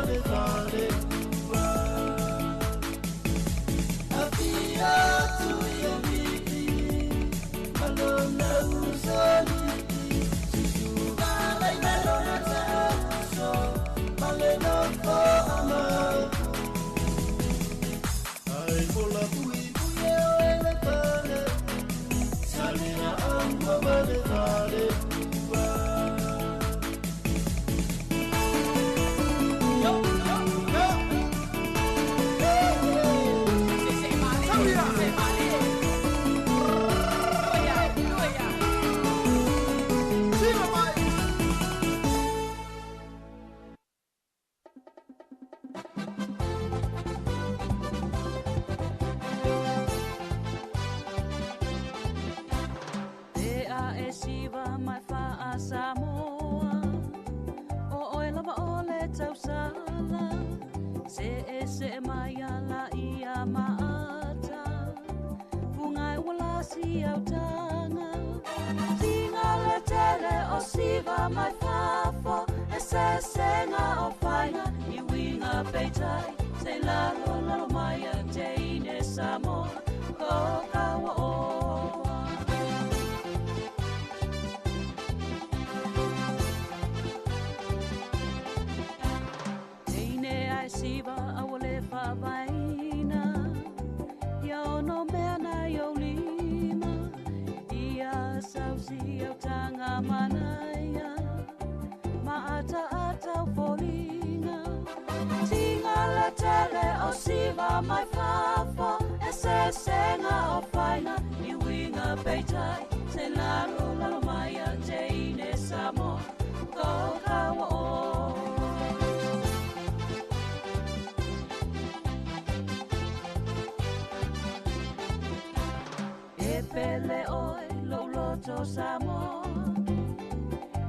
vale vale Afia tu ya miki Alona usali Susuga la lona so Maleno ko amal Ai pola pui puye ele kale Salina amba vale vale My fafo, ese senga o faina, I winga peitai, se lalo lalo maya te ine samo, ko kawa oa. Te ine ai siva awale fa vaina, ya ono mea na yo lima, ia sausi au tanga manaya. Ata folinga Tinga la tele o siva mai fafo Ese senga o faina I winga peitai Se lalo lalo maya te ine samo Ko kawa o E pele oi lo loto samo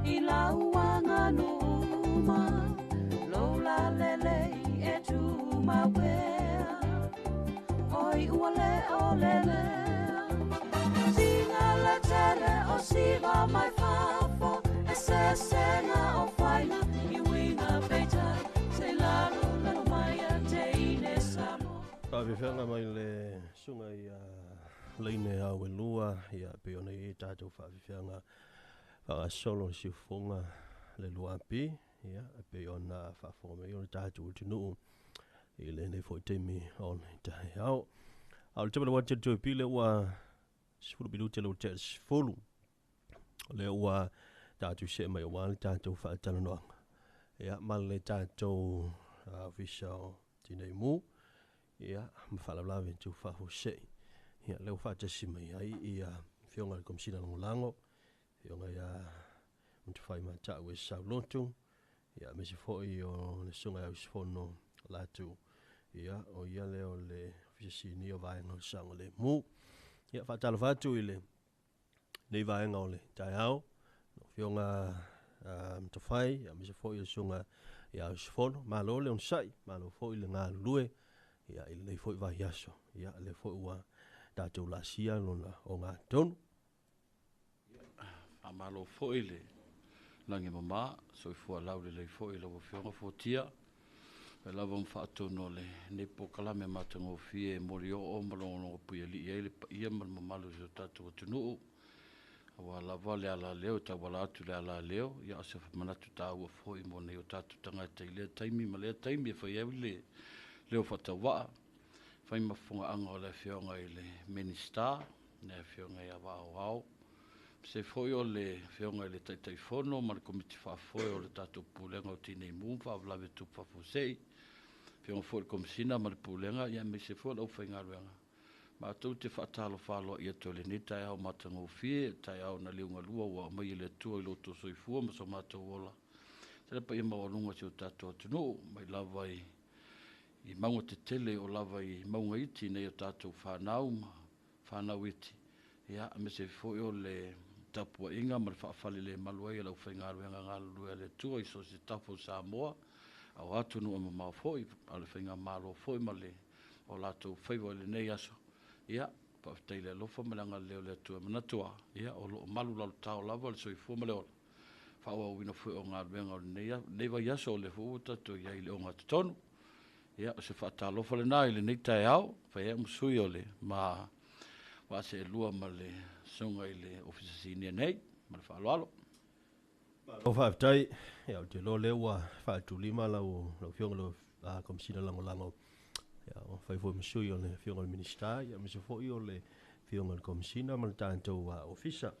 I lauanga numa Lola lele e tu mawea Oi uale o lele Tinga la tele o siva mai fafo E se senga o faina I winga peitai Se lalo lalo maya te ine samo Whawhiwhenga mai le sunga I leine au e lua Ia peone I tātou whawhiwhenga solo si fonga le luapi ia pe ona fa fome yo tatu tunu ile ne foi temi on tai au al tebe wa tete pile wa sfulu bilu tele te sfulu le wa tatu se mai wa tatu Faatalanoaga ia mal tatu Ofisa Tineimu ia mfala lave tu fa hose ia le fa te sima ia fionga komsina lango Yonga ya mtufai mata we saulotu ya mesi foi o le sunga ya usfono latu ya o ya leo le fisi ni o vai no sang le mu ya fatalo fatu ile nei vai ngole tai hao no fionga mtufai ya mesi foi o sunga ya usfono malo le on sai malo foi le nga lue ya ile nei foi vai yaso ya le foi wa tatu la sia lona o nga tonu Amalo foile langi mama so fu ala le foile o fionga fotia la vom fatto no le ne pokala me matango fie morio o malo pu eli ele ia mama lo tatu tunu wa la vale ala leo ta wala tu ala leo ya se manatu ta o foi mo ne tatu tanga te le taimi male taimi fa ele leo fatawa fa mafunga anga le fionga ile minister ne fionga ya wa se foi o le feonga le taifono ma le komiti fa foi o le tatu pulenga o Tineimu fa vlave tu fa fosei feonga foi le komisina ma le pulenga ia me se foi o fainga luenga ma tu te fatalo falo ia to le nita ia o matango fie tai au na liunga lua wa mai le tu i loto soifua ma so mato wola se pa ia ma lunga se tatu tunu mai lava I mango te tele o lava I maunga iti nei o tatu whanau iti ia me se foi o le tapua inga ma whaafale le malua I lau whaingaru ngalua le tua I so se tapu Samoa au atu nu ama mau foi a le whainga malo foi ma le o lato whaiwa le nei aso ia pa teile lofa malanga leo le tua manatua ia o lo malu lau tau lava le soifua ma le ola whaua wina fui o ngā ruenga o nei vai aso o le fuuta to iai le o ngā tatonu. Ia, o se whaatalofa le nā i le nei tae au, whai ea musui o le ma wa se lua ma le sunga i le ofisa senior nei, ma le whaaloalo. O whaaftai, ia o te lo lewa whaatulima lau fionga lo komisina lango. Ia o whaifoi musui o le fionga le minista, ia misa foi o le fionga le komisina ma le tātou ofisa.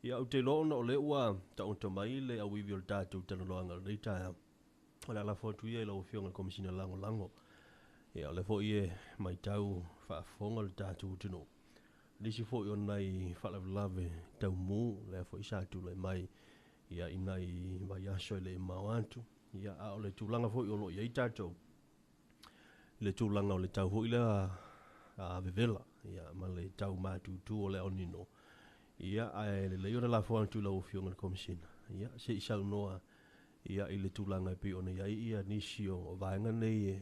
Ia o te lo o le ua ta o mai le au iwi o le tātou tanaloanga le tae. O le ala fotu ia lau fionga le komisina lango. Ia o le foi e mai tau whaafonga le tātou tino. Lisi foi o nei whalavelave tau mu le foi sātu le mai. Ia inai mai aso le mauantu. Ia a o le tūlanga foi o lo iai tātou. Le tūlanga o le tau foi le a vevela. Ia ma le tau mātūtū o le onino. Ia ai le leo la fo antu la ofio ngel komisina. Ia se isa noa ia ile tūlanga pe ona ia nisio o vaenga nei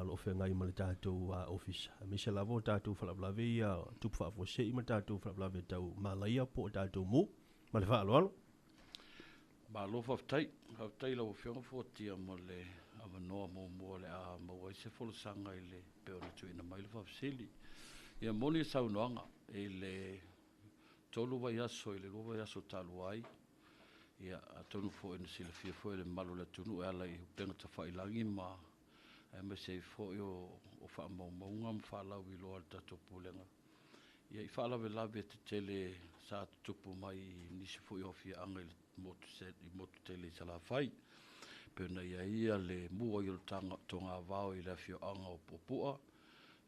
lo fe ngai ma le tātou ofisa. Me se la vo tātou whalavelave ia tupu whaafo se i ma tātou whalavelave tau malaia po tātou mu. Ma le whaaloalo. Ba lo faftai la ofio fotia mo le avanoa mo le a mo se folo sanga ile pe ona tu ina mai le fafsili. Ia moni saunoanga ile tolu vai aso ile lo vai aso talu ai ia atonu fo en sila fia fo le malu le tunu ala i penga ta fai langi ma me se fo yo o fa mo ngam fa la wi lo alta to pulenga ia i fa la ve te tele sa tupu mai ni se fo yo fia angel motu set i motu tele sala fai pe na ia le mu o yo tanga tonga vao i la fio anga o popua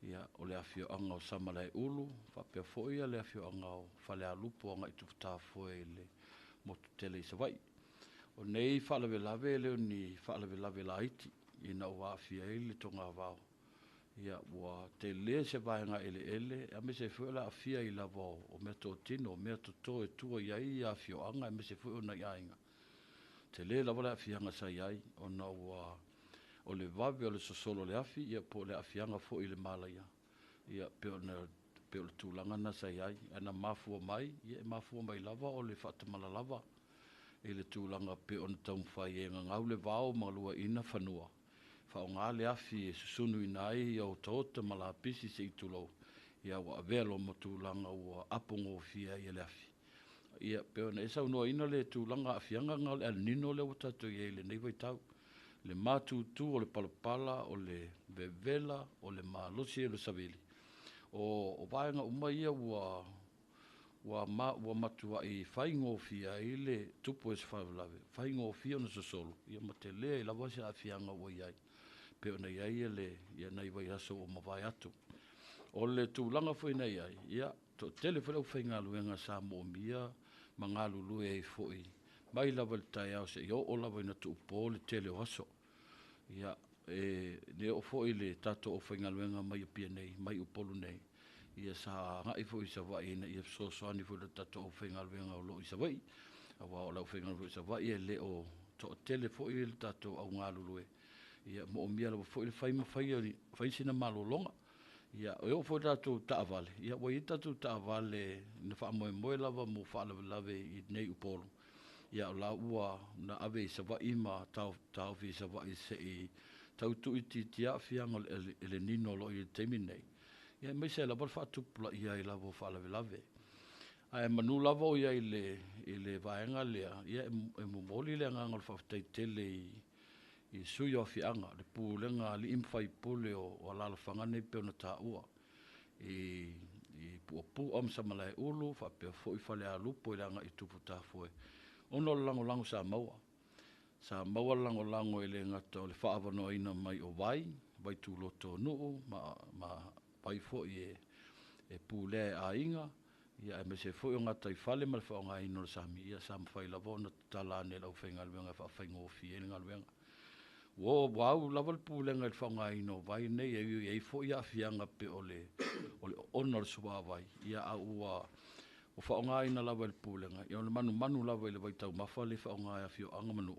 ia o le afio anga o samalai ulu, whapea foi ia le afio anga o whale a lupo anga i tufuta foi le motu tele i sawai. O nei whalawe lawe leo ni whalawe lawe la iti, i na o afia ele tonga vau. Ia ua te le se vaenga ele, a me se foi la afia i la vau, o mea tō tino, o mea tō e tua iai i afio anga, a me se foi o na iainga. Te le la wala afia anga sa iai, o na ua o le vave o le sosolo le afi ia po le afianga fo i le malaya ia pe o le tūlanga na sa iai ana mafua mai ia mafua mai lava o le whaatamala lava i le tūlanga pe o na taumwhai e ngau le vao malua ina whanua whao ngā le afi e susunu ina ai ia o taota malapisi se i tūlau ia wa avelo mo tūlanga ua apongo fia ia le afi ia pe o na esa unua ina le tūlanga afianga ngau le anino le watatu ia le nei vai tau le mātūtū o le palapala, o le vevela, o le mālosi e le savili. O vaenga umaia ua matua i whaingofia i le tupu e se whavelave. Whaingofia na sosolo. Ia ma te lea i lawa se a fianga ua iai. Pe o na iai e le, ia nei vai aso o mawai atu. O le tūlanga fwoi na iai. Ia, to tele whalau whainga luenga sa mo mia, ma ngā lulu e fwoi. Mai lava le tai au se i o lava ina tuupo le tele o aso. Ia, ne o fo le tato o whainga luenga mai o pia nei, mai o polu nei. Ia sa ngai fo i sa vai ina, ia so ani fo le tato o whainga luenga o lo i sa vai. Awa o lau whainga luenga i sa vai, ia le o to tele fo i le tato au ngā lulue. Ia mo o mia lava fo i le whaima whaisina malo longa. Ia o fo tato taavale. Ia o i tato taavale na wha moe lava mo wha lave i nei upolu. Ia o la ua na ave i sawa ima tau fi sawa i se i tau tu iti tia fianga ele nino lo i teimi nei. Ia me se la bar whaatupula ia i lavo whaalawe lave. Ai manu lavo ia i le vaenga lea. Ia e mumoli lea ngangal whaftai tele i sui o fianga. Le pūlenga li imwhai pule o alala whangane peo na tā ua. I pu am samalai ulu whapea fo i whale a lupo i langa i tupu tā foe. Ono lango sa maua. Sa maua lango e le ngata o le whaavanoa ina mai o vai tū loto nuu, ma vai fo i e pūlea a inga, ia e me se fo i o ngata i whale ma le whaonga ino le sami, ia sa mwhai lavo na tala ne lau whainga luenga, whaingo fi e ngā luenga. Wau lava le pūlenga le whaonga ino vai nei, e fo i a fianga pe o le ona le sua vai, ia a ua o whaonga ina lava le pūlenga. Ia o le manu lava i le waitau mafa le whaonga ia fio anga manu.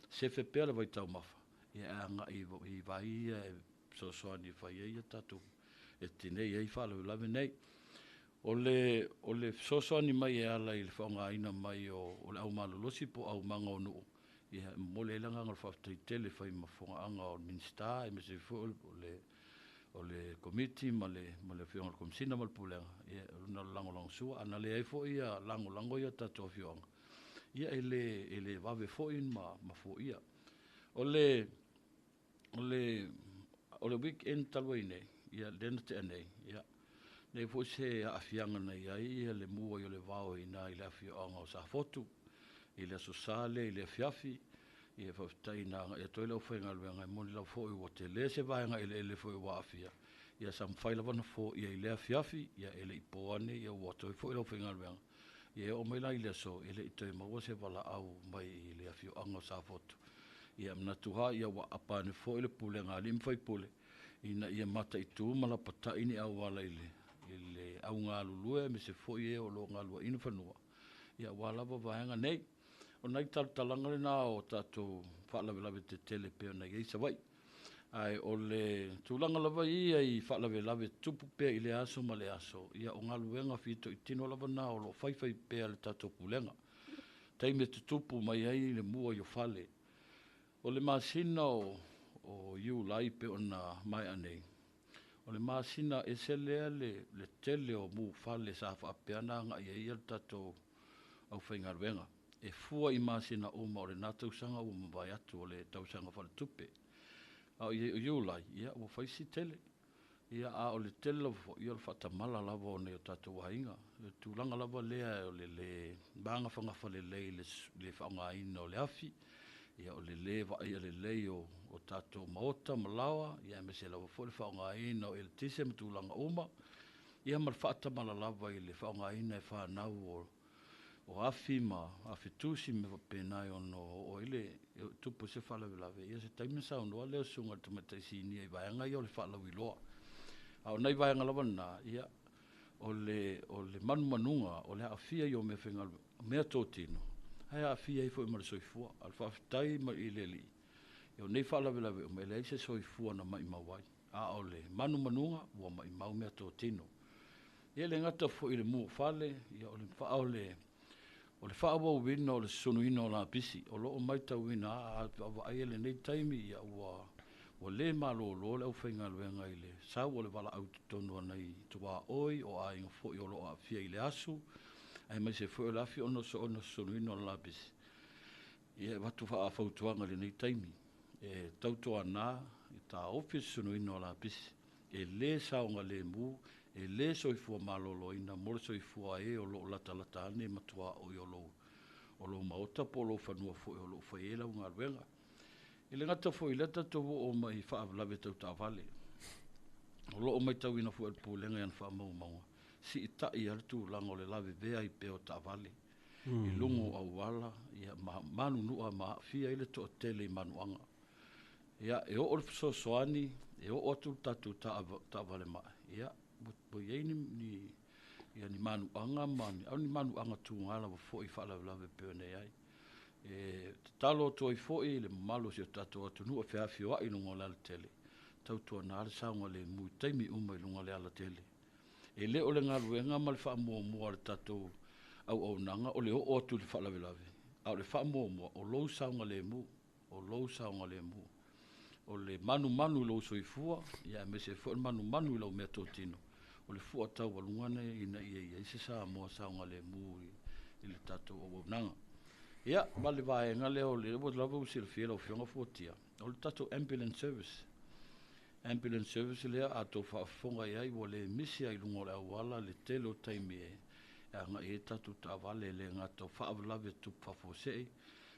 Se whepea le waitau mafa. Ia anga i vai e soani whai ia tatu. E tinei ei whalau lave nei. O le sosoani mai e ala i le whaongaina mai o le au malolosi po au manga o nuu. Ia mole elanga ngal whaftaitele whai mawhonga anga o minsta e me se fu o le committee ma le whionga komisina ma le pulenga. Ia luna lango sua ana le eifo ia lango ia tato whionga. Ia ele vave fo in ma fo ia. O le weekend talwai nei. Ia lena te anei. Ia. Nei fo se a fianga nei ai le mua i le vao ina i le whionga o sa fotu. I le sosale, i le fiafi. Ia whaftai na e toile o whainga luenga. Moni lau fo i o te le se vaenga ele fo i wa afia. Ia sam whaila wana fo ia i le fiafi. Ia ele i poane ia o toi fo i lau whainga luenga. Ia o mai lai le so ele i toi maua se wala au mai i le whionga o sa fotu. Ia mnatuha ia wa apane fo i le pule ngā limwhai pule. Ina ia mata i tū malapata ini au wala i le au ngā lulue me se fo i e o lo ngā lua ina whanua. Ia wala wa vaenga nei. O nai talanga le nā o tātou whaalawe te tele peo nei eisa wai. Ai o le tūlanga lawa ia i whaalawe tupu pea i le aso ma le aso. Ia o ngā luenga whito i tino lawa nā o lo whaiwhai pea le tātou pulenga. Taime te tupu mai ai le mua i o whale. O le masina o iu lai pe ona mai anei. O le masina e se lea le tele o mu whale sa whaapeana nga ia ia le tātou au whainga ruenga. E fua i masina o ma o le nā tausanga o mawai atu o le tausanga whale tupe. Au iu lai, ia o whaisi tele. Ia a o le tele lavo, ia le whatamala lavo o ne o tātou wahinga. Le tūlanga lavo lea o le banga whangafa le whaongaina o le afi. Ia o le wa ia le o tātou maota malawa. Ia me se lavo fo le whaongaina o ele tise me tūlanga oma. Ia ma le whatamala lavo i le whaongaina e whanau o afi ma afi tusi me penai ono o ile tupu se whalawelawe. Ia se taime sa ono leo sunga tamataisi ni e vaianga i o le whalawiloa. Au nei vaianga lawa na ia o le manunga o le afia i o me whengalu mea tōtino. Hai afia i fo i mara soifua. Al whaftai ma i le li. Ia o nei whalawelawe o me le eise soifua na mai mawai. A o le manunga ua mai mau mea tōtino. Ia le ngata fo i le mua whale. Ia o le wha o le whaawa wina o le sunuina o la pisi. O loo maita wina a ai ele nei taimi ia ua le malo lo le au whainga luenga i le sau o le wala au tonu anai tua oi o a inga fo i o loo a fia i le asu. Ai mai se fo i le afi ono sunuina o la pisi. Ia watu wha a fautuanga le nei taimi. E tautoa nā i tā ofis sunuina o la pisi. E le saunga le mu. E le soifua malolo ina mole soifua e o lo lata ane matua o lo maota po lo whanua fo o lo whaela o ngā ruenga. I le ngata fo i leta tohu o mai whaavlawe tau tā vale. O lo o mai tau ina fo el pōlenga ian wha maunga. Si i tai altu lango le lawe vea i peo tā vale. I lungo au wala, ia manu nua maa fia ile to tele i manuanga. Ia e o so soani, e o atu tatu tā vale maa. Ia bo ye ni manu anga mani au ni manu anga tu ngala fo i fala lave pe nei ai e talo to i fo i le malo se tato tu no fa fio ai no ngola tele tau to na le saunga le mu taimi uma i lunga le ala tele e le o le ngaluenga mal fa mo le tato au nanga o le o tu le fala lave au le fa mo o lo saunga le mu o le manu lo so i fua ia me se fo manu lo me totino o le fua tau walungane ina ia se sa mo saunga le mu i le tato o nanga. Ia, male vai ngale o le wo lava usil fiela o fionga fotia. O le tato ambulance service. Ambulance service le a to fa fonga ia o le misi ai lungo le wala le telo taimi e. Nga e tato ta vale le nga to fa lave tu fa fose.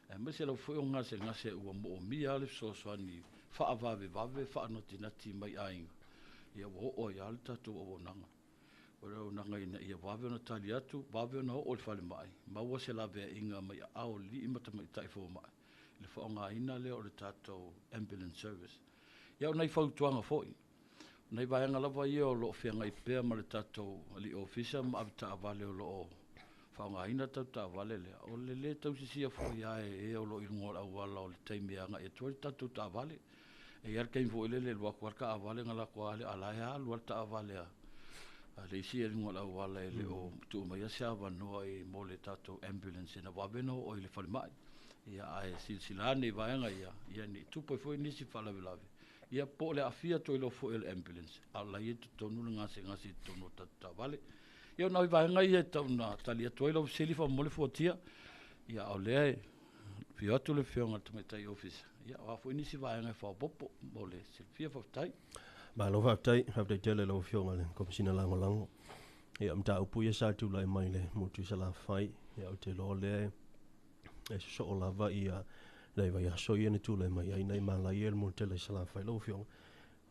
E mese lo fo nga se o mo mi ale so so ni fa vave fa notinati mai ai. Ia o ia le tato o nanga. O nanga ina ia wave na tali atu, wave na o le fale mai. Maua se lave inga mai ao li imata mai taifo mai. Le whaonga ina leo le tato ambulance service. Ia o nei whautuanga foi. Nei vaianga lava ia o loo whianga i pēr ma le tato li ofisa ma avita avale o loo. Whaonga ina tau ta avale lea. O le tau sisia foi ae o loo ilungo au wala o le taimeanga e tuari tato ta avale. E iar kain vo ile le lua kuarka avale ngala kuale alaya luar ta avale a. le isi e ringo la wala le o tu mai sia va no e mo le tato ambulance na va beno o le fal mai ia ai silsilane vaenga ia ni tu po foi nisi fala velave ia po le afia to lo fo el ambulance ala ia tonu ngasi tonu ta vale ia na vaenga ia tona talia to lo sili fa mo le fotia ia ole fio tu le fio ngat me tai office ia wa foi nisi vaenga fa popo mo le fia fa tai ba lo fa tai tele lo fio ngale komsina lango ia mta upu ia sa tu lai mai le mo tu sala fai ia o te lo le e so o lava ia le vai so ia ne tu le mai ai nei mala ia mo tele sala fai lo fio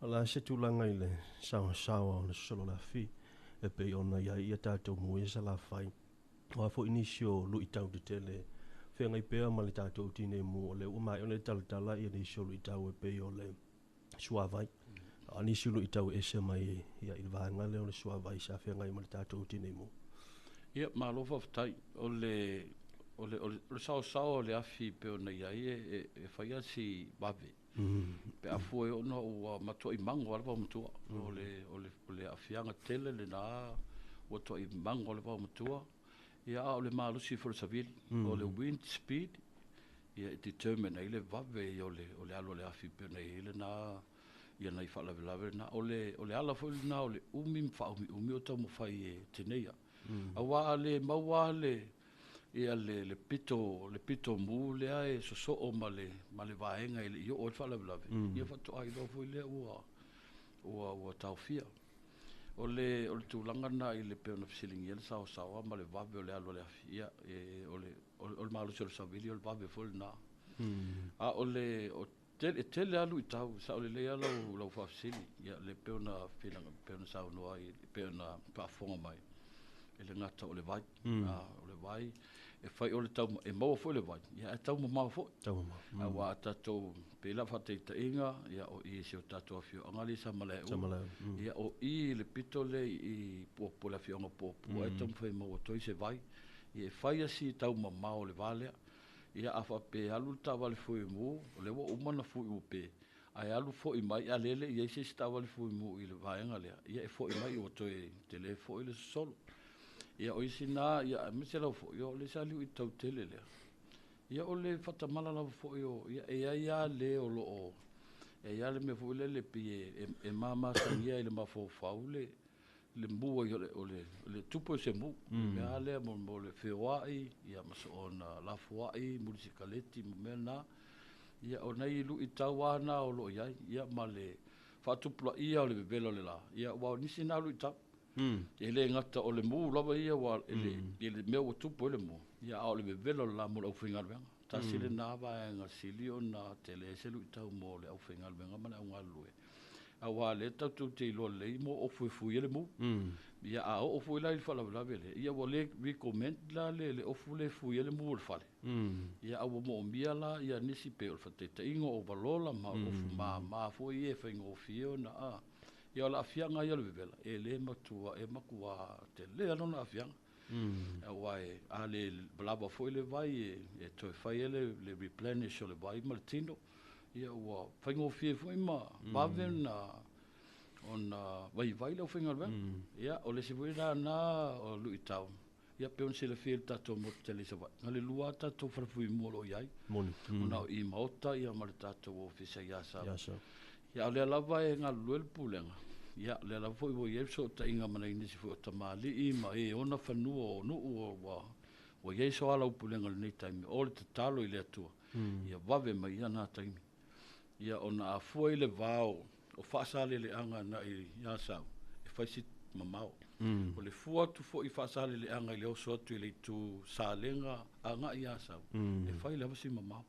ala se tu langa ile sa o le solo la fi e pe ona ia tato mo ia sala fai o fo inisio lu itau de tele fe ngai pe ma le tato Tineimu le o mai ona tala ia ni solo itau e pe o le suavai ani sulu itau e se mai ia il vanga le o suavai sa fe ngai ma le tato Tineimu ia malo fa tai o le sao le afi pe ona ia e faia si bave pe afu e ona o mato i mango alva mutua o le afianga tele le na o to i mango alva mutua ia o le malo si for savil o le wind speed ia determine ile vave o le alo le afi pe ona ile na ia nei fala velave na o le ala foi na o le umi fa umi o tamo fai e teneia awa le mawa le ia le pito mu le ai so o male vaenga ile io o fala velave ia fa to ai do foi le o taufia o le tulanga na ile pe ona feeling ia sa male vave o le alo le ia o le malo so savili o le vave foi na a o tele alu i tau sa o le ala lo fa feeling ia le pe ona feeling pe ona sa no ai pe ona perform mai ele ngata o le vai o le vai e fai o le tau e mau foi le vai ia tau mau foi a wa tato pe la fa te inga ia o i se o tato fio angali sa male ia o i le pitole i po la fio po e tam foi mau to i se vai ia fai asi tau mau le vale ia afa pe alu tawale foi mu le wo umana foi u pe ai alu foi mai alele ia se tawale foi mu i le vaenga le ia foi mai o to e telefone le solo ia o isina ia me se lo fo yo le sali i tau tele le ia o le fatamala la fo yo ia le o lo ia le me fo le pie e mama sangia ile ma fo faule le mbua yo le tupo se mu me ale mo le fewai ia ma so ona la fuai municipality mena ia o nei lu i tawana o lo ia ma le fatupla ia o le bebelo le la ia wa nisi na lu i tau ele ngata o le mu lava ia wa ele me o tupo le mu ia o le bebelo la mo o fingal ben ta sile na va nga silio na tele se lu tau mo le o fingal ben ma na ngalu a wa le tatu te lo le mo o fu ele mu ia a o fu la il fala la vele ia wo le recommend la le o fu le fu ele mu le fale ia a wo mo mia la ia nisi pe o fate te ingo o valola ma o fu ma fu ie fe ngo fio na a ia la fianga ia le vela ele matua e makua te le ana na fianga a wai a le blaba foi le vai e to fai ele le replenish le vai martino ia wa fango fie foi ma na ona vai le finga ben ia o le sivui na o luitau ia pe on se le fie tato mo tele se vai le lua tato farfui mo lo iai ona i mauta ia ma tato ofisa ia sa ia le lava e nga luel pulenga ia le lava foi wo ye so ta inga mana ini si fo tamali i ma e ona fanu o no o ye so ala pulenga le time o le talo ile tu ia vave mai ia na time ia ona a foi le vao o fasale le anga na i ia sa e faisi mamao o le fua tu fo i fasale le anga le o so tu le tu salenga anga ia sa e fai le vasi mamao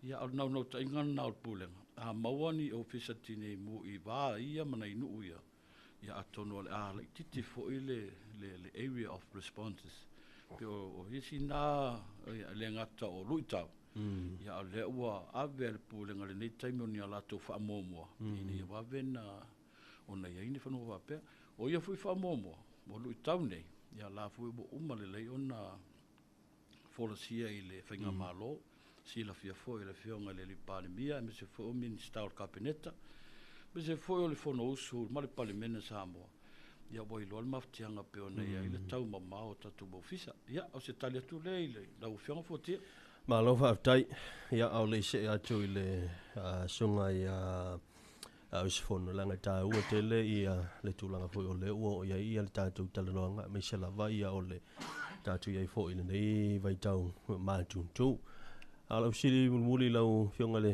ia au no ta inga na o pulenga a mawani Ofisa Tineimu i va ia mana inu ia atono le titi fo ile le area of responses pe o hisi na le ngata o luita ia le ua ave le pulenga le nei taimi ni ala to fa momo ni va vena ona ia ini fa no va pe o ia fu fa momo mo luita nei ia la fu bo umale le ona folosia ile fenga malo si la fia foi le fionga le pandemia me se foi o minister o kabineta me se foi o le fono usu ma le parlamento samo ia wai loa le mafutianga pe ona ia i le tau mamā o tatu Ofisa. Ia, au se tali atu le i le lau whionga fuatia. Ma lo whaatai, ia au le se atu i le sunga i au sifono langa tā ua tele i le tūlanga fwoi o le ua o ia i le tātou talanoanga me se lava ia o le tātou iai fwoi le nei vai tau mātūntū. Alau siri muli lau whionga le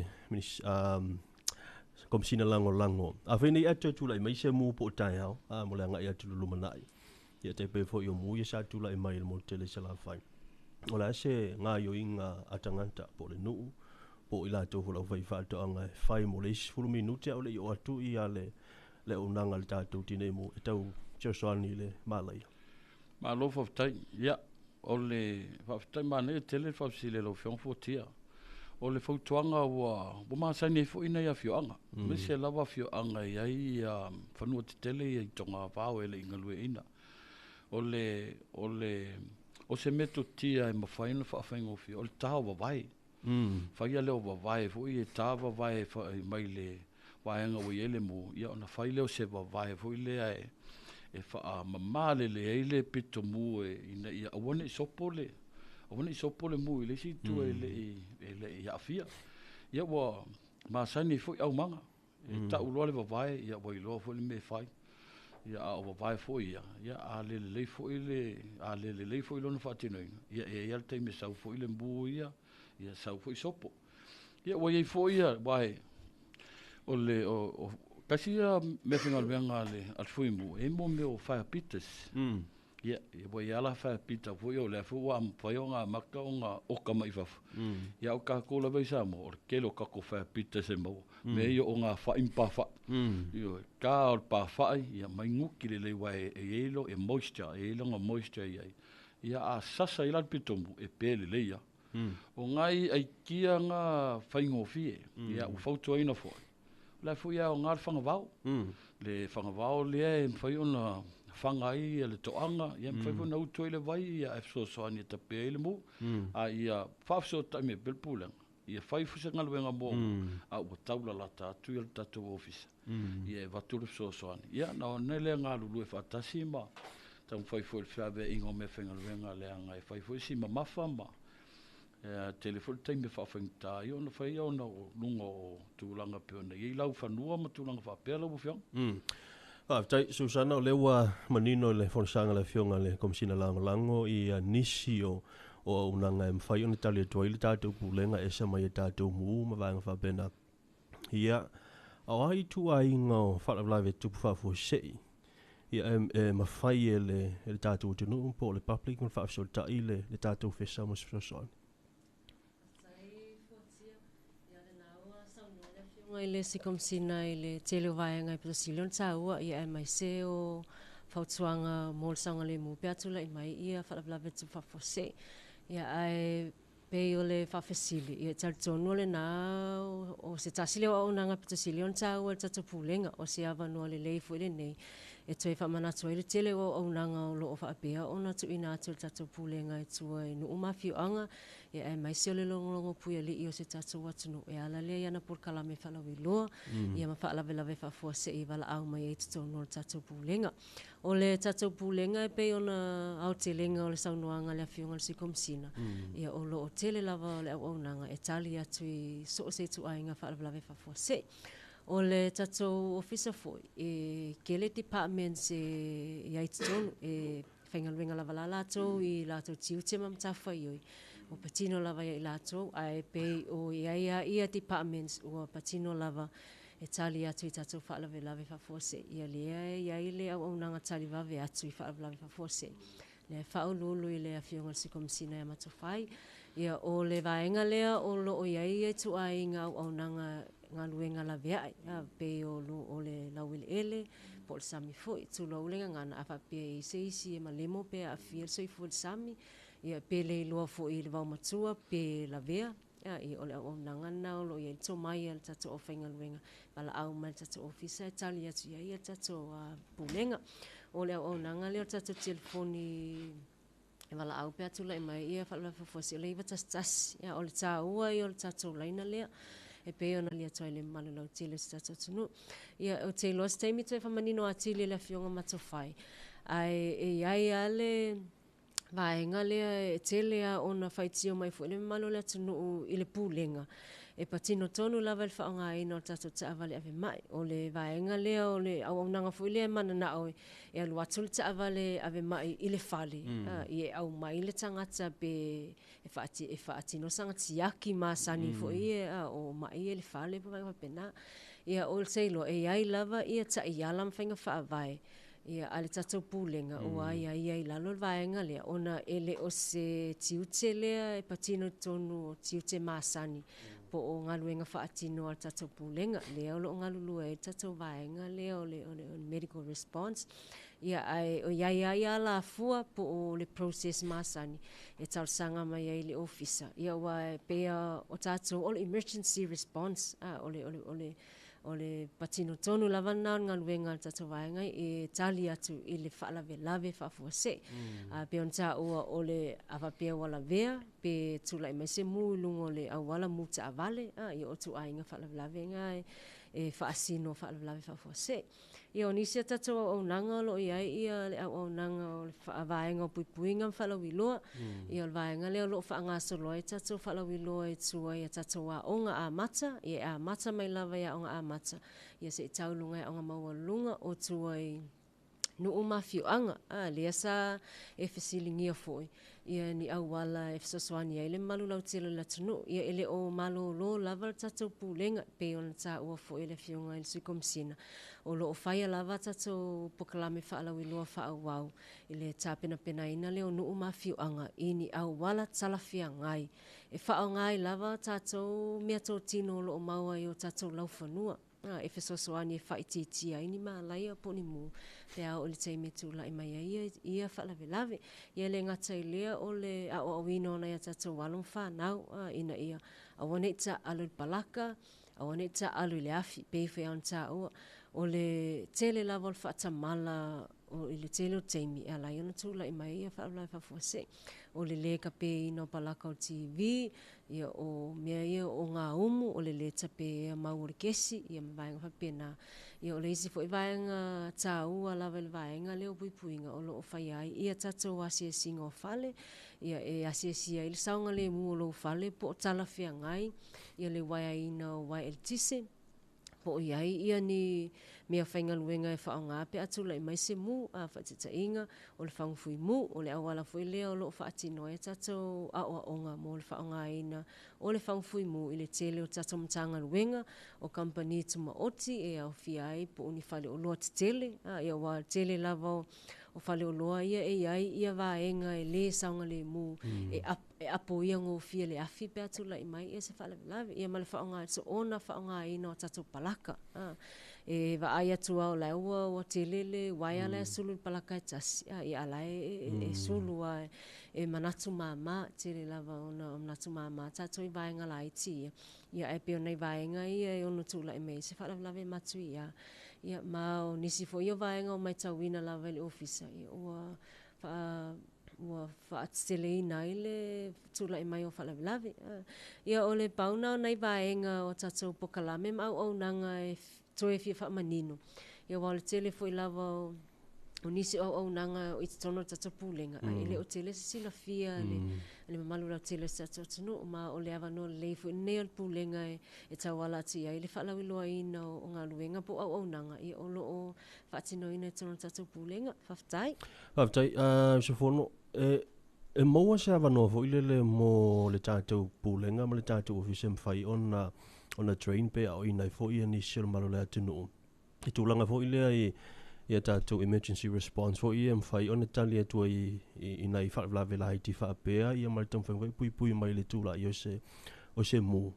komsina lango. A whene i atu tūlai mai se mū po tai hao, mo le anga i atu lumanai. Ia te pe fwoi o mū i sa tūlai mai le mo tele se la whai. O la se ngā yo inga atanganta po le nuu, po i la tō hula whai whātua anga whai mo le isi fulu minute au le i o atu i a le unanga le tātou Tineimu e tau Tiosoani le Malai. Ma lo whaftai, ia, o le whaftai mana e tele whafsi le lo whiong fuatia. O le whautuanga wa maasani e fo ina ia whioanga. Me se lava whioanga i ai whanua te tele i tonga whao e le ingalue ina. O se meto tia e mawhaina whaafengo whio, o le taha wawai. Whaia leo wawai, fo i e taha wawai i mai le waenga ui ele mu. Ia ona whai leo se wawai, fo i lea e wha mamale le eile pito mu e ina ia awane i sopole. Awane i sopole mu i le si tu e le i afia. Ia wa maasani fo i au manga. E ta uloa le wawai, ia wa iloa fo i le me whai. Ia a wawai fo ia. Ia a le lei fo i le lona whaatino inga. Ia e ia te me sau fo i le mbu ia. Ia sau fo i sopo. Ia wa iei fo ia, wae. O le, kasi ia me whingal wenga le alfui mu. E mo me o Fire Peters. Ia, wa i ala Fire Peter fo i o le fu wa mwhai o ngā maka o ngā oka mai wafu. Ia o ka kola wei sa mo, o le kelo kako Fire Peters e mau. Me i o ngā whaimpa wha. Ia, ka o le pā whai, ia mai nguki le wae e eilo e moisture, e eilo ngā moisture iai. Ia a sasa i lan pitomu e pēle leia. O ngai ai kia ngā whaingo fie, ia u whautua ina fo. Lai fu ia o ngā whangavau. Le whangavau lea e mwhai o na whangai e le toanga, ia mwhai o na utu ele vai, ia e fsosoani e tape ele mu. A ia whafso taime e belpulang. Ia whai fusa ngaluenga mō. A ua taula la tātu i le tātou Ofisa. Ia e waturu fsosoani. Ia na o nele ngā lulu e whatasi ma. Tau whai fo il whiawe ingo me whengaluenga le anga e whai fo isi ma mafa ma. Telefon taime whawhengta i ona whai au na o lunga o tūlanga peona. Iei lau whanua ma tūlanga whapea lau whiong. Tai Susana o lewa manino le whansanga le whionga le komsina lango i nisi o unanga e mwhai o na tali atua i le tātou pūlenga e sa mai e tātou muu ma vanga whapena. Ia, au ai tu a inga o whalavlaive tupu whafo sei. Ia e mawhai e le tātou tunu po le public un whafso tai le tātou whesa mas whasoani. Ngai le sikomsina i le tele vai ngai Brazilian taua ia e mai se o fautuanga molsanga le mu peatula i mai ia whalablave tu whafose ia ai pe o le whafesili ia tartonu le na o se tasile o nanga Brazilian taua le tatapulenga o se avanua le leifu le nei e toi whamanatu i le tele o nanga o loo whaapea o na tu ina atu le tatapulenga e tua i nu umawhiuanga ia e mai se o le longolongo puia li i o se tatou atunu e ala lea iana por kalame whalawi loa ia ma whaalawelawe whafua se i wala au mai e tutonu o le tatou pulenga. O le tatou pulenga e pei ona au telenga o le saunoanga le awhiunga le sikomsina ia o loo tele lava o le au nanga e tali atu i so se tu ainga whaalawelawe whafua se. O le tatou Ofisa foi e kele departments e iai tutonu e whaingaluenga lava la latou i latou tiu te mamtawhai oi. O patino lava i latou ai pei o ia departments o patino lava e tali atu i tatou whaalawelawe whafose. Ia lea iai le au nanga tali wawe atu i whaalawelawe whafose. Le whaolulu i le awhiunga sikomsina e matawhai. Ia o le vaenga lea o lo o iai e tu ainga au nanga ngā luenga la vea pe o le lauele ele po le sami foi tu lo ulenga ngana afa pe se isi e malemo pe a fiel so i fo le sami ia pe le loa fo i le vau matua pe la vea i o le o nangana o lo i to mai al tato o whainga luenga pala au mai tato Ofisa e tali atu ia i tato pulenga o le o nanga leo tato telefoni e wala au pe atu lai mai ia whala fo se le iwa tas ia o le tā ua i o le tato laina lea e pe ona lia toi le malulau tele sa tonu ia o te los taimi toi famanino atili le fionga matofai ai ale vaenga lea e telea ona faitio mai fu le malo le tunu i le pulenga e patino tonu lava le whaonga ina o tato taavale ave mai o le vaenga lea o le au nanga fu lea mana na oi e alu atu le taavale ave mai i le fale i e au mai le tangata pe e whaatino sanga tiaki masani fu i o mai e le fale pa vai pena ia o le seilo e ai lava ia ta i alam whainga whaavai ia ale tatou pulenga o ai i lalo le vaenga lea ona ele o se tiute lea e patino tonu o tiute masani po o ngaluenga whaatino al tatou pulenga lea o lo ngalulu e tatou vaenga lea o le medical response ia o ai ala fua po o le process masani e tal sanga mai ai le ofisa ia wa pea o tatou o le emergency response o le patino tonu lavana ngaluenga al tatou vaenga e tali atu i le whaalave whaafuase pe on ta o le avapea wala vea pe tula i mai se mu lungo le awala mu ta avale i o tu ainga whaalave ngai e whaasino whaalave whaafuase ia o nisi tatou au nanga lo ia le au nanga o le vaenga o puipuinga whalawiloa ia o le vaenga leo lo whaangasoloa e tatou whalawiloa e tua ia tatou a onga a mata ia a mata mai lava ia onga a mata ia se i taulunga ia onga maua lunga o tua i nuu mawhiuanga lea sa e whasilingia foi ia ni au wala e whasoswani ai le malu lau telo la tunu ia ele o malo lo lava tatou pulenga pe ona ta ua foi le fionga il suikomsina o lo faya lava tatou pokalame whaalawi loa whaawau ile tapena pena ina leo nuu mawhiuanga ini au wala talafia ngai e whao ngai lava tatou mea tō tino lo o maua i o tatou lau whanua e whasoswani e whaititia ini maa laia poni mu pea o le teime tula i mai ia whalavelave ia le ngata i lea o le au wino na ia tatou walong whanau ina ia awane ta alu palaka awane ta alu le afi peife an ta o le tele lava o le whaatamala o i le tele o teimi a lai ona tula i mai ia whaalai whafuase o le ka pe ina o palaka o TV ia o mea ia o ngā umu o le tape mau o le kesi ia mawaianga whapena ia o le isi fo i vaenga tā ua lava le vaenga leo puipuinga o lo o whai ai ia tatou asiasinga o fale ia e asiasia i le saunga le mu o lo fale po o talawhia ngai ia le waia ina o wai el tise po iai ia ni mea whainga luenga e whaonga pe atula i mai se mu a whaitita inga o le whangfui mu o le awala fui lea o lo whaatino e tatou a oa onga mo le whaonga ina o le whangfui mu i le tele o tatou mtanga luenga o company tuma oti e au fiai po uni whale o loa tele ia wa tele lava o whale o loa ia e iai ia vaenga e le saunga le mu e apo ia ngō fia le afi pe atula i mai ia se whale lave ia ma le whaonga so ona whaonga ina o tatou palaka e va ai atua o la ua o telele waia le sulu palaka e tasi ia alai e sulu e manatu mama tele lava ona manatu mama tatou i vaenga la iti ia e pe ona i vaenga ia e ono tula i mai se whale lave matu ia ma o nisi fo ia vaenga o mai tauina lava le ofisa ia ua whaatele ina ile tula i mai o whalavelave. Ia o le pauna o nei vaenga o tatou pokalame ma au nanga e toe fia whamanino. Ia wale tele fo i lava o nisi au nanga o iti tono tatou pulenga. Ile o tele sila fia le mamalu lau tele tatou tunu ma o le ava no le fo i nea le pulenga e tawala ati ai le whalawiloa ina o ngā luenga po au nanga. Ia o lo o whaatino ina e tono tatou pulenga. Whaftai? Whaftai, se fono e maua se ava no fo ile mo le tātou pulenga ma le tātou ofisa mwhai ona train pe au ina fo i ni sila malo le atinu. I tūlanga fo ile ia tātou emergency response fo i mwhai ona tali atua i nei whaavlawe la haiti whaapea ia ma le tamwhai pui mai le tūla i o se mu.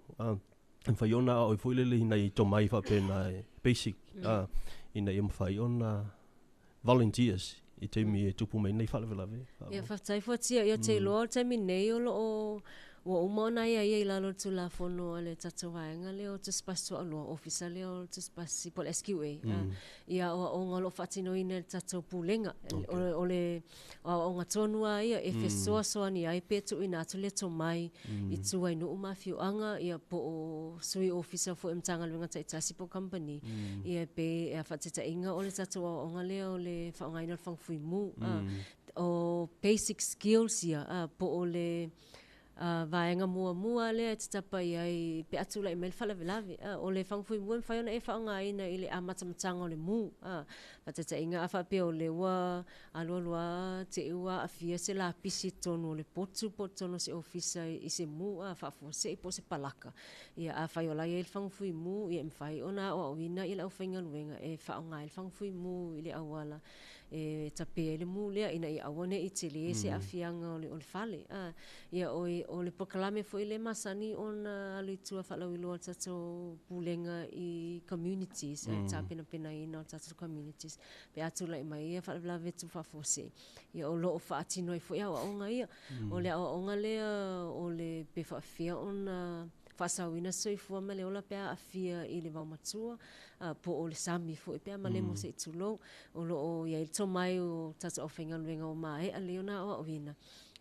Mwhai ona au fo ile le nei tomai whaapena basic i nei mwhai ona volunteers i te mi tupu mai nei whalavelawe. Ia whaftai fo tia ia te loa te mi nei o Wa umona ia lalo tu la fono ale tatu vaenga leo tu spasu alo ofisa leo tu spasi pol SQA. Ia o ngalo fatino ine tatu pulenga ole o ngatonua ia soa ni ai petu ina tu le tomai I tu ai no mafiu anga ia po sui ofisa fo mtanga lenga tasi po company. Ia pe fatita inga ole tatu o ngaleo le fa ngaina fangfui mu o basic skills ia po ole vaenga mua le tapa ai pe atula email fala velave o le fangfui mu fa ona e fa nga ina ile amata mtanga le mu fatata inga afa pe o le wa alwa te wa afia se la pisi tonu le potu no se ofisa I se mu fa fo se po se palaka ia afa yo la il fangfui mu ia mfai ona o wina ile au fenga luenga e fa nga il fangfui mu ile awala e tape le mu le ina I awane I tele se afianga o le fale ia o le proklame foi le masani ona aluitua falawilo tato pulenga I communities tapena pena ina tato communities pe atula I mai ia falave tu fafose ia o lo faatino I foi awa onga ia o le awa onga le o le pe fafia ona fasawina soifua ma le ola pe afia I le vaumatua po o le sami foi pe ma le mo se tulo o lo o ia il tomai o tato ofenga luenga o mai a leona o wina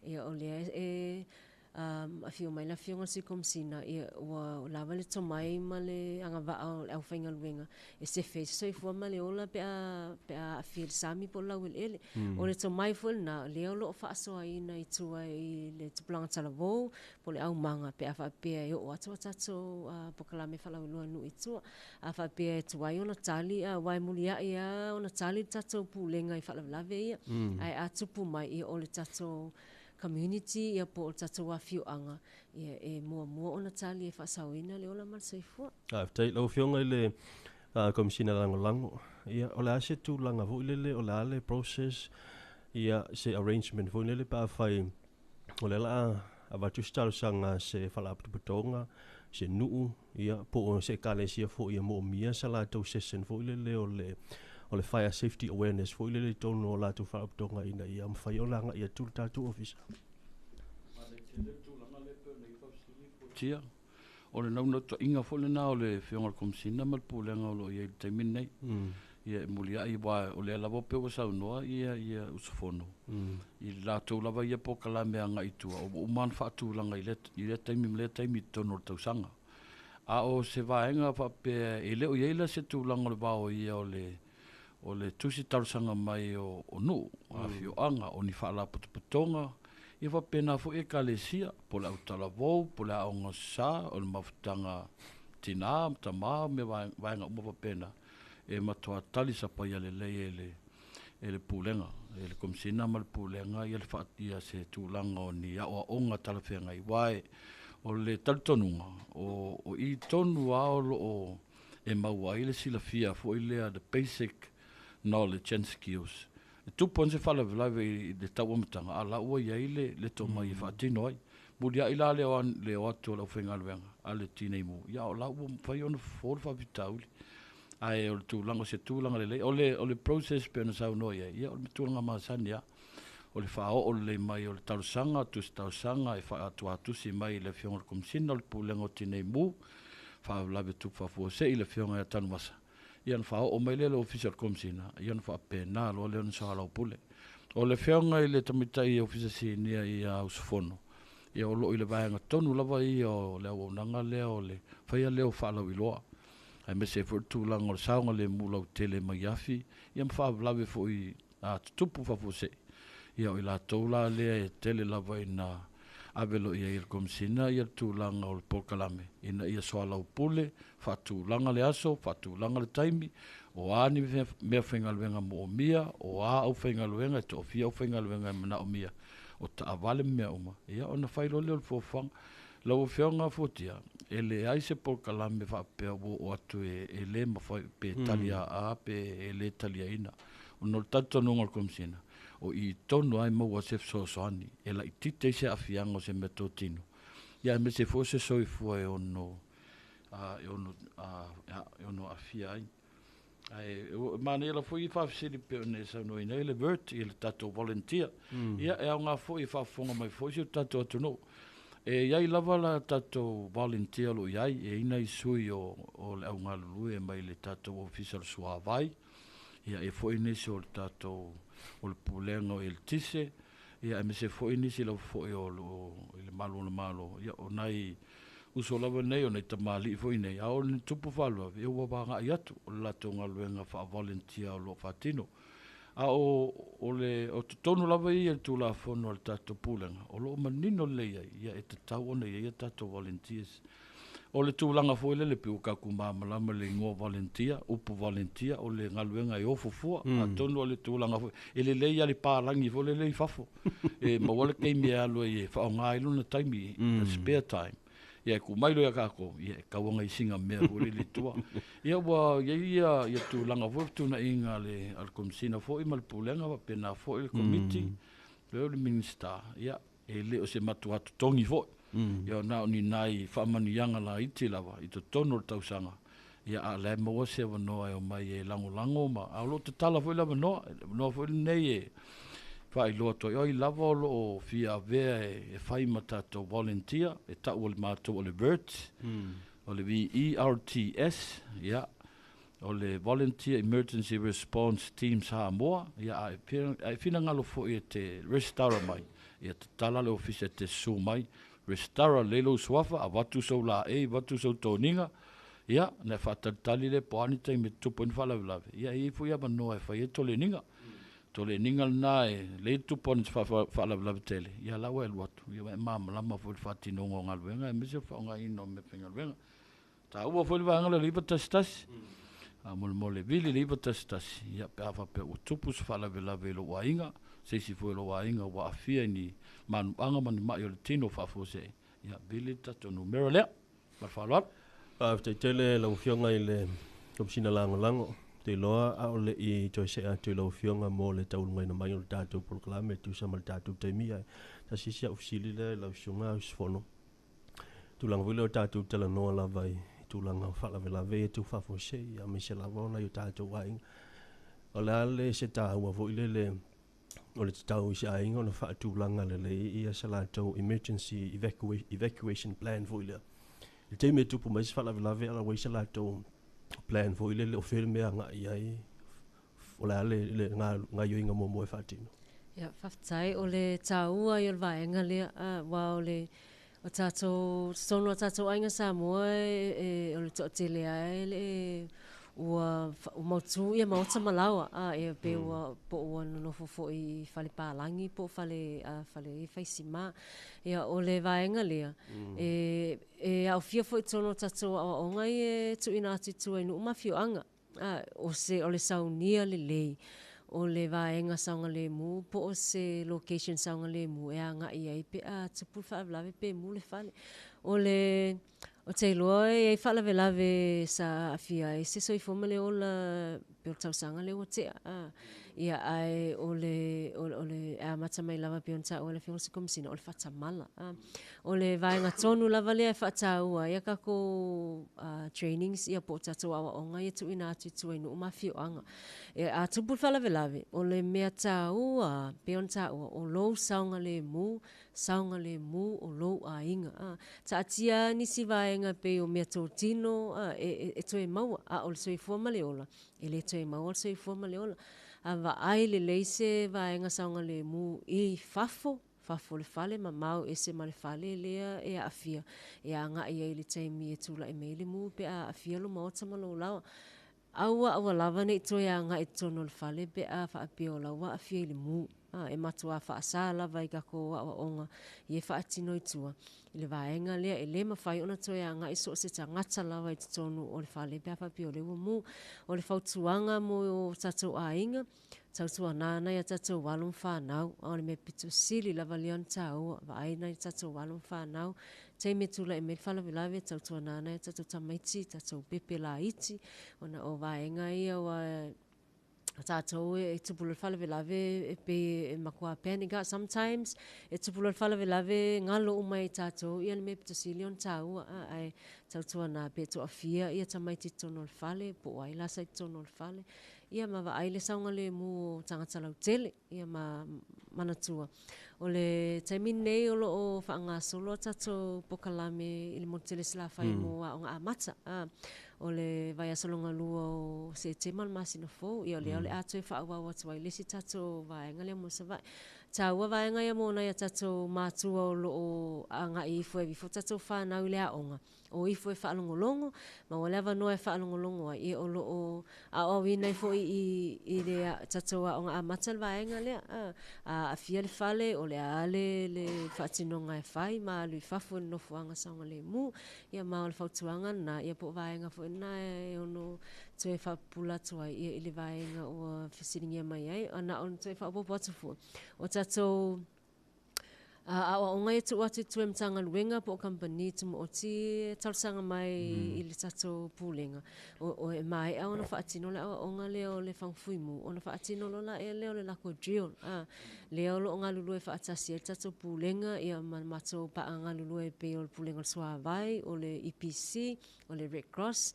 ia o le a fio mai la fio ngasi komsina ia wa lava le tomai ma le anga va au fainga luenga e se fe so fo ma le ola pe a fil sami po la wel ele o le tomai fo na le lo fa so ai na itu ai le tuplang tala vo po le au manga pe a fa pe o atu tatu po kala me fa la lu nu itu a fa pe tu ai ona tali a wai mulia ia ona tali tatu pu lenga I fa la lave ia ai atu pu mai I o le tatu community ia po tatu afiu anga ia e mua ona tali e fasawina le ola mal seifua tai lo fionga le komisina lango ia ola ase tu langa vo le ola le process ia se arrangement vo le pa fai ola la ava tu star sanga se fala putonga se nu ia po se kalesia fo ia mo mia sala to session vo le o le fire safety awareness fo le tono la tu fa tonga ina ia mfai ola nga ia tu tatu office tia o le nauna to inga fo le na o le fionga komsina mal pulenga o lo ia te minei ia mulia I wa o le lavo pe o sa no ia usfono I la to lava ia po kala me anga I tu o man fa tu langa I le te mi tono to sanga a o se vaenga fa pe ele o ia se tu langa le ba o ia o le tusi tausanga mai o nu a fio anga o ni fa la putonga ia fa pena fo e kalesia po la utala vo po la onga sa o le mafutanga tina tama me vaenga mo fa pena e matoa tali sa pa ia le ele pulenga ele komsina mal pulenga ia le fa ia se tulanga o ni a o onga talafenga I wai o le taltonunga o I tonu a o e maua ile silafia fo ile the basic knowledge and skills tu ponse fala vlave de tawamtanga ala o ia ile le toma I fatino ai budia ila le o to la fenga venga ale Tineimu ia o la o fa yon for fa vitauli ai o tu langa se tu langa le o le process pe no sa no ia o tu langa masania o le fa o le mai o le tausanga e fa atu si mai le fiong kom sin o le pulengo Tineimu fa lave tu fa fo se ile fiong ya tanu masa ian fa o mai le official komsina ian fa pena lo le on sa la pule o le fiong ile tamita I ofisa si ni ia usfono ia o lo ile vaenga tonu lava I o le o nanga le o le fa ia le o fa la wiloa ai me se for tu lang o saunga le mula tele mai afi ia fa lave fo I a tupu fa fo se ia o la tola le tele lava ina avelo ia ir komsina ia tu langa o pokalame ina ia soala o pule fa tu langa le aso fa tu langa le taimi o ani me fenga luenga mo mia o a o fenga luenga to fia o fenga luenga na o mia o ta avale me uma ia ona failo le fo fang lo fionga fotia ele ai se pokalame fa pe o atu ele ma fa pe talia a pe ele talia ina no tanto no komsina o I tonu ai mo se so soani e la tite se afiango se metotino ia me se fosse so fu e ono afia ai manela foi fa se di pe ne sa no ina ele vert il tato volunteer ia e nga foi fa fonga mai foi se tato to no iai lava la tatou volunteer lo iai, ina I sui o le au ngalulu mai le tatou official suavai, ia foi nisi o le tatou o le pulenga o il tise, ia me se foi nisi la foi o le malo, ia o nai uso lava nei o nei tamali foi nei, a o le tupu falua, e ua wanga i atu, o le latou ngaluenga wha volunteer o lo fatino. A o tonu lava ia tu la fono le tatou pulenga, o lo manino le ia e te tau ona ia tatou volunteers. O le tūlanga foi le piu kaku māmalama le ngō volunteer, upu volunteer, o le ngaluenga I ofufua, a tonu o le tūlanga foi. E le leia le pālangi foi le lei fafo. E mawale kei mea alua I e whao ngā ilo na taimi, spare time. Ia ku mailo ia kako, ia kawanga I singa mea hori le tua. Ia wa, ia tūlanga foi, tūna inga le alkomsina foi, ma le pūlenga wa pena foi le committee, le minister, ia, e le o se matu atu tongi foi. Ia na ni nai whamani yanga la iti lava, I to tono le tausanga. Ia a le maua se wanoa e o mai e lango ma. A lo te tala foi lava noa foi nei e whai loa toi. Oi lava o lo fia vea e whai matato volunteer, e tau o le mato o le VERT, o le VERTS, ia. O le Volunteer Emergency Response Teams Samoa, ia a fina ngalo foi e te restaura mai. Ia te tala le ofisa te su mai. Restaura lelo suafa a watu sau la watu sau toninga ia na whatatali le poani tai me tupon whalawelawe ia fui ama noa e whai e tole ninga na le tupon whalawelawe tele ia lawa e luatu ia mama lama fui whatinongo ngaluenga e mese whaonga ino me pengaluenga ta ua fui wangala liba tastas a mole vili liba tastas ia pe awa pe utupus whalawelawe lo wainga seisi foi lo wainga wa afia ni manuanga mani mai o le tino whafose. Ia, bili tato numero lea. Marwhalwal. Te tele lau fionga I le komsina lango. Te loa a o le I toi se atu lau fionga mo le taulunga ina mai o le tātou proklame tu sama le tātou taimia. Ta sisi a usili le lau sionga usfono. Tulanga wile o tātou tala noa lavai. Tulanga whalawelawe tu whafose. Ia me se lavona I o tātou wainga. O le ale se tā ua vo le o le tau I ainga na whaatūlanga le ia sa lātou emergency evacuation plan fo ile. I te me tupu mai sa whalawelawe ala wai sa lātou plan fo ile le o where mea ngā iai o le ale ngā yoinga mo e whaatino. Ia, whaftai o le tāua I o le vaenga lea wa o le o tātou sono o tātou ainga Samoa o le toʻatele ai le ua mautu ia mauta malawa e pe ua po ua no fo I fale palangi po fale faisima ia o le vaenga lea e au fia fo tono tato a onga e tu ina atu ai no mafioanga o se o le saunia le lei o le vaenga saunga le mu po o se location saunga le mu e anga ia I pe tupu fa lave pe mu le fale o le o te loa e whalawelawe sa afia e se soi foma le o la pe o tausanga le o te ia ai o le mata mai lava pe o nta o le fiona se komisina o le whatamala o le vaenga tonu lava le e whataua ia kako trainings ia po tato awa onga ia tu ina atu tu inu umafio anga a tupu whalawelawe o le mea taua pe o nta o lou saunga le mu o lou a inga ta atia nisi vaenga pe o mea tōtino e toe maua o le soifua ma le ola e le toe maua le soifua ma le ola a va ai le leise vaenga saunga le mu I fafo le fale ma mau e se ma le fale lea e a afia e a nga ia I le taimi e tula e meile mu pe a afia lo maota ma lo lawa aua lava nei toe a nga e tono le fale pe a whaapia o lawa afia I le mu e matua whaasa lava I kako a onga I e whaatino I tua I le vaenga lea e le mawhai ona toe a nga I so se ta ngata lava I te tonu o le whale pe a whaapia o le mu o le whautuanga mo o tatou a inga tautua nana ia tatou walum whanau o le me pitu sili lava leon tau va aina I tatou walum whanau te me tula e me whalawelawe tautua nana ia tatou tamaiti tatou pepe la iti ona o vaenga ia wa tātou e tupulu whalawelawe e pe makua paniga sometimes e tupulu whalawelawe ngalo umai tātou ia me pitu sili on tau ai tautua na pe to afia ia tamai te tono le fale po ai la sai tono le fale ia ma va ai le saunga le mu tangata lau tele ia ma manatua o le taimin nei o lo o whaanga solo tato pokalame ili mo tele sila whai mo a onga amata o le vai asalonga lua o se te mal masina fo ia le ole ato e whaawa watu ai lesi tato vai ngale mo sa vai taua vai ngai mo na ia tato matua o lo o anga i fo e bifo tato whanau le a onga o ifo e whaalongolongo ma wale ava e whaalongolongo ai o lo o a o wina fo i le tato a onga amata le vai ngale a fia le fale o le ale le whaatinonga e whai ma lui fafo no fuanga saunga le mu ia ma o le whautuanga na ia po vai nga fo na e ono toe whapula toa i le vai nga o fisiringia mai ai ana on toe whapopo atu fo o tato a o ngai tu atu tu mtanga luenga po company tu mo ti talsanga mai i le tato pulenga o e mai a ona faatino le o nga le o le fangfuimu ona faatino lo la e le o le lako drill le o lo nga lulu e faatasi e tato pulenga ia mato pa nga lulu e pe o pulenga swa vai o le EPC o le Red Cross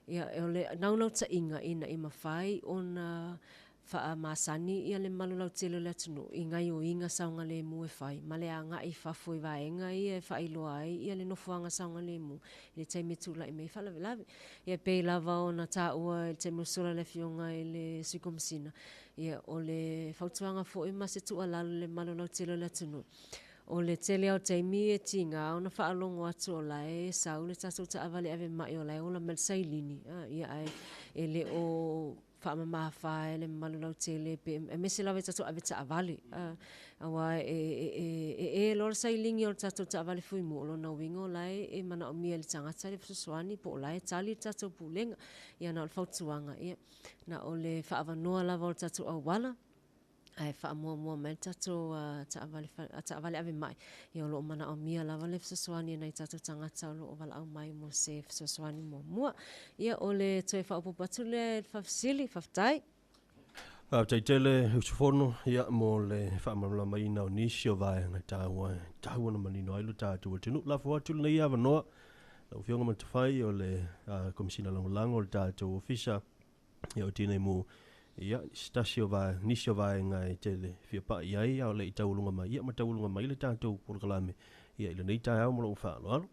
ia o le naunau ta inga ina i mawhai ona wha masani ia le malulau tele le tunu i ngai o inga saunga le mu e whai ma le anga i whafoi vaenga i e whailoa ai ia le nofuanga saunga le mu i le taime tula i mei whalawe lawe ia pei lava o na ta ua i taime usura le fionga i le suikomsina ia o le whautuanga fo i mase tu alalu le malulau tele le tunu o le tele au taimi e tinga o na whaalongo atu o lai sau le tatou ta avale ave mai o lai o la melsailini ia ai e le o whaamamaha le malulau tele pe e mese lawe tatou ave ta avale awa e lor sailingi o tatou ta avale fui mo lo na wingo lai e mana o mia le tangata le fsusuani po lai tali tatou pulenga ia na o whautuanga ia na o le whaavanoa lava o tatou au wala ai fa mo mai tato ta avale ave mai ia lo mana o mia lava le fsoani nei tato tangata lo vala au mai mo se fsoani mo ia ole toe fa opo patu le fa fasili fa tai tai tele usufono ia mo le fa mamla mai na nisio vai na tawa na manino ai lo tato tinu la fo tu le ia no o fionga man tafai o le komisina lango le tato Ofisa ia o Tineimu ia stasio vai nisio vai ngai tele fia pa ia o le taulunga mai ia mataulunga mai le tato por kalame ia ile nei tai au mo lo fa lo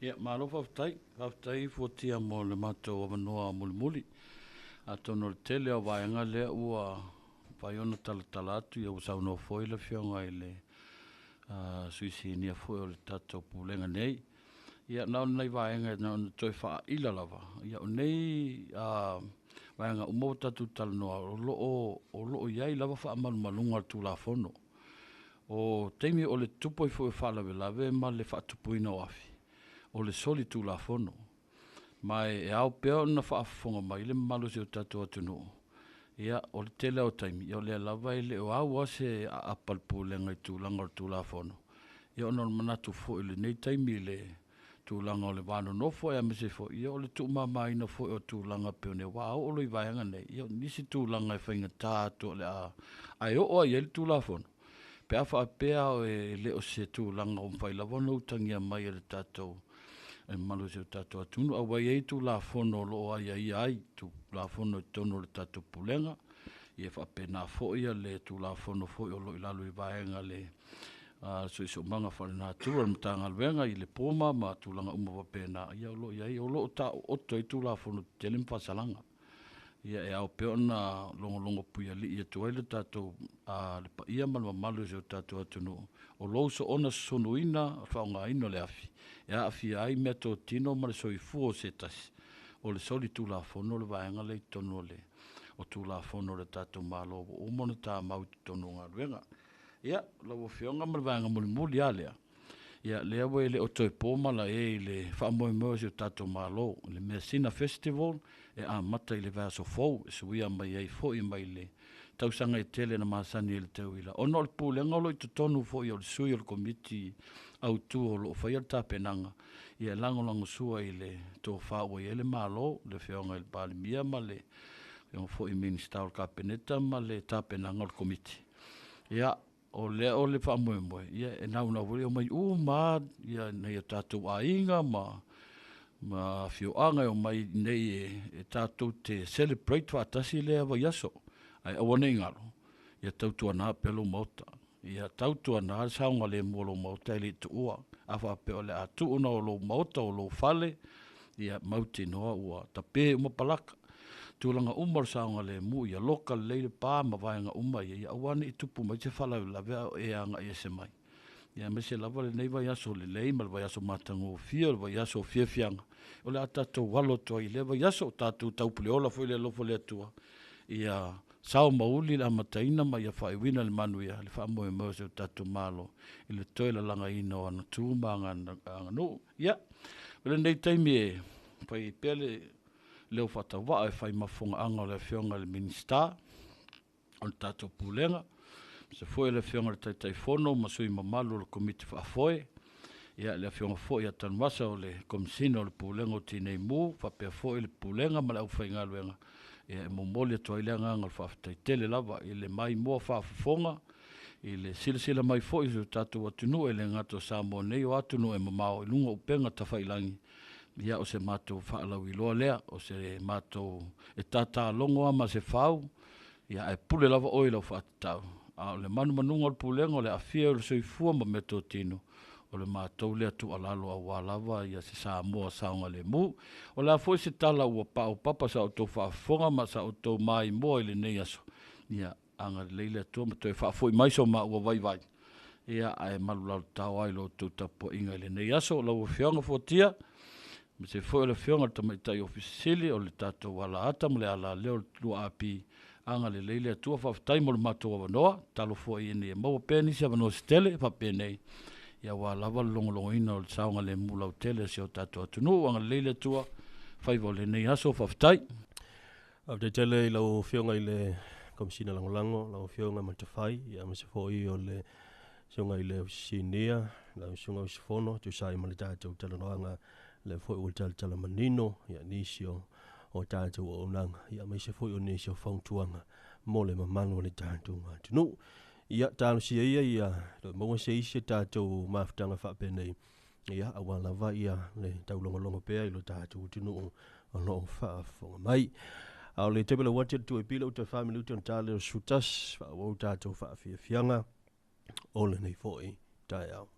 ia malo faftai fotia mo le mato o manoa mulimuli a tono le tele o vai nga le ua vai ona tala atu ia usau no foi le fionga ile suisi nia foi o le tato pulenga nei ia na nei vai nga na toi fa ila lava ia nei vai nga umo tatu tal no o lo ia lava fa malunga tu la fono o teimi o le tupo foi fa lave ma le fa tupo ina afi o le soli tu la fono mai e au peo na fa fonga mai le malu se tatu atu ia o le tele o taimi ia o le lava ile o au se a palpulenga tu langa tu la fono ia ona manatu fo ile nei taimi le tu langa o le vano no fo e mese fo ia o le tu mama ina fo o tu langa pe ne wa o lo vai nga nei ia nisi tu langa fa inga tato le ai o ia tu la fono pe afa pe o le o se tu langa o fai la vono tangia mai le tato e malu se tato atu au vai tu la fono lo ai tu la fono tono le tato pulenga ia fa pe na fo ia le tu la fono fo o lo ila lo vai nga le so manga fa na tu mtanga venga i le poma ma tu langa umo pena ia o lo ta o to tu la fono telim fa salanga ia e au pe ona longo puia li ia tu ele tato le pa ia malu se tato atu o lo so ona sonuina fa nga ino le afi ia afi ai meto tino ma so i fu se tas o le soli tu la fono le vaenga le tono le o tu la fono le tato malo o mona ta mau tono nga venga ia lo fionga ma vaenga muli alea ia le ave le o toi poma la le fa mo se tato malo le Messina Festival e a mata le verso fo so ia mai ai fo i mai le tau sanga i tele na masani le tau ila ono le pulenga lo i tonu fo i o sui o komiti au tu o lo fa ia tapenanga ia lango sua i le to fa o i le malo le fionga il palmia ma le o fo i minister ka peneta ma le tapenanga o komiti ia o le fa mo ia e na una vole o mai ma ia nei tatu ainga ma Ma fioanga o mai nei e tātou te celebrate whaatasi lea wa yaso. Ai awane ingaro. Ia tautu ana pelo mauta. Ia tautu ana saunga le molo mauta ili tu ua. Awa peo le atu una o lo mauta o lo fale. Ia mauti noa ua. Ta pe umapalaka. Tūlanga umar saunga le mu. Ia loka leile pā ma vaenga umar. Ia awane i tupu mai te whalau la vea e anga i ese mai. Ia mese lava le nei vai aso le lei ma le vai aso matango fia le vai aso fia fianga. O le atatou walo toa i le vai aso tātou taupule ola foi le lofo le atua. Ia sao mauli la mataina ma ia whaiwina le manuia le wha moe moe se tātou malo i le toi la langa ina o ana tūma anga no. Ia, le nei taimi e whai pele leo whatawaa e whai mafonga anga o le fionga le minista o le tātou pulenga. Se foi le fionga le taitai fono, ma sui mamalo le komiti whaafoe. Ia le fionga foi a tanwasa o le komisina o le pulenga o Tineimu, whapea foi le pulenga ma le au whainga luenga. Ia e momoli atua i leanga anga le whaafitai tele lava, i le mai mua whaafafonga, i le sila mai foi su tātou atunu e le ngato Samoa nei o atunu e mamao i lunga upenga tawhailangi. Ia o se mātou whaalau i loa lea, o se mātou e tata longo ama se whau, ia e pule lava oi lau whaatatau. A le manu manunga o le pulenga o le afia o le soifua ma meto tino. O le mātou le atu alalo a wālawa ia se Samoa saunga le mu. O le afoi se tala ua pao papa sa o tau whaafonga ma sa o tau mai moa i le nei aso. Ia anga leile atua ma toi whaafoi maiso ma ua vai. Ia ai malu lau tau ai lo tau tapo inga i le nei aso. Lau whionga fōtia. Me se foi o le whionga le tamaitai ofisili o le tātou wala ata ma le ala leo lua api. Anga le leile atua whaafitai mo le mātou awanoa, talo fo i ene e maua pēni si awanoa si tele, whapēnei. Ia wā lava longolongo ina o le saunga le mulau tele si o tātou atunu, anga le leile atua, whaiva o le nei aso whaafitai. Au te tele i lau whionga i le komisina langolango, lau whionga matawhai, ia mase fo i o le whionga i le sinia, lau whionga i sifono, tu sai ma le tātou talanoanga, le fo i o tala manino, ia nisio, o tātou o nanga. Ia mai se foi o nesi o whauntuanga. Mole ma manu le tātou ngā tunu. Ia tālo si ia maua se isi tātou mafutanga whapenei. Ia awalawa ia le taulonga pēa i lo tātou tunu o no whaafonga mai. Au le tebela wate tu e pila uta whamili uta tāle o sutas. Whao tātou whaafia fianga. Ole nei foi. Tai au.